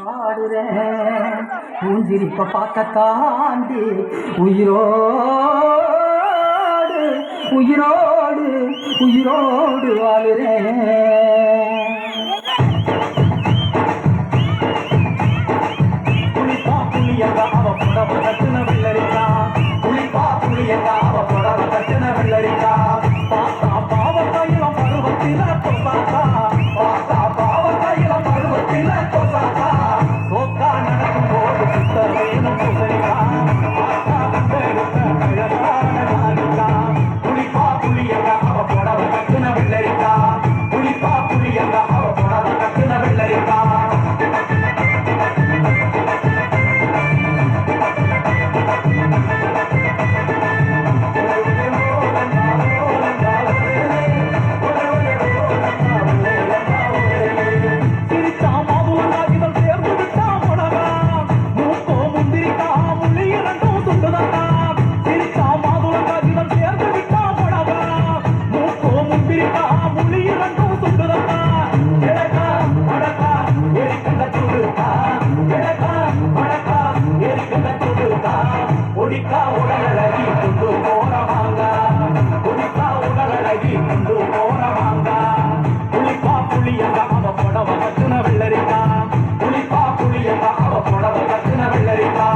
பாடுறேன் பூஞ்சிரிப்ப பார்க்க தாண்டி உயிரோடு உயிரோடு உயிரோடு வாழுறேன். புளிப்பா புளியங்க அவ புடவ கட்டுன வெள்ளரிக்கா, புளிப்பா புளியங்க அவ புடவ கட்டுன வெள்ளரிக்கா. பார்த்தா பாவத்தையிலும் பருவத்தில பொசாக்கா, பார்த்தா பாவத்தையிலும் பருவத்தில பொசாக்கா. சோக்கா நடக்கும் போது சுத்த வேணும் புசரிக்கா, பார்த்தா வந்தெடுத்த அழகான நாளிக்கா. புளிப்பா புளியங்க அவ புடவ கட்டுன வெள்ளரிக்கா, புளிப்பா புளியங்க அவ புடவ கட்டுன வெள்ளரிக்கா. ஒடிக்கா உடலழகி கொண்டு போறவாங்க, ஒடிக்கா உடலழகி கொண்டு போறவாங்க. புளிப்பா புளியங்க அவ புடவ கட்டுன வெள்ளரிக்கா, புளிப்பா புளியங்க அவ புடவ கட்டுன வெள்ளரிக்கா.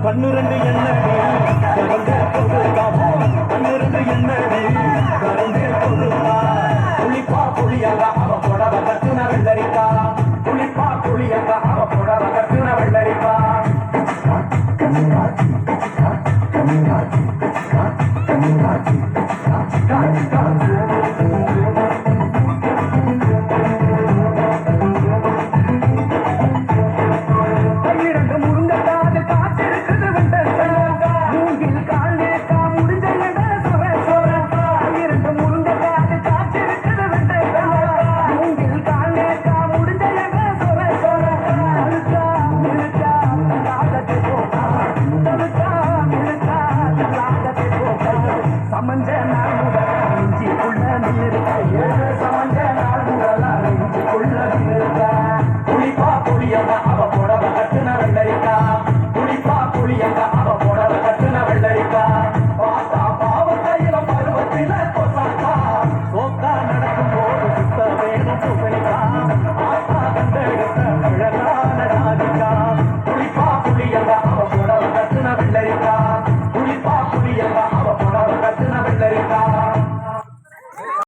கண்ணுரண்டு என்னடி கரந்தே பொருளா, கண்ணுரண்டு என்னடி கரந்தே பொருளா. புளிப்பா புளியங்க அவ புடவ கட்டுன வெள்ளரிக்கா, புளிப்பா புளியங்க அவ புடவ கட்டுன வெள்ளரிக்கா. கண்ணாச்சி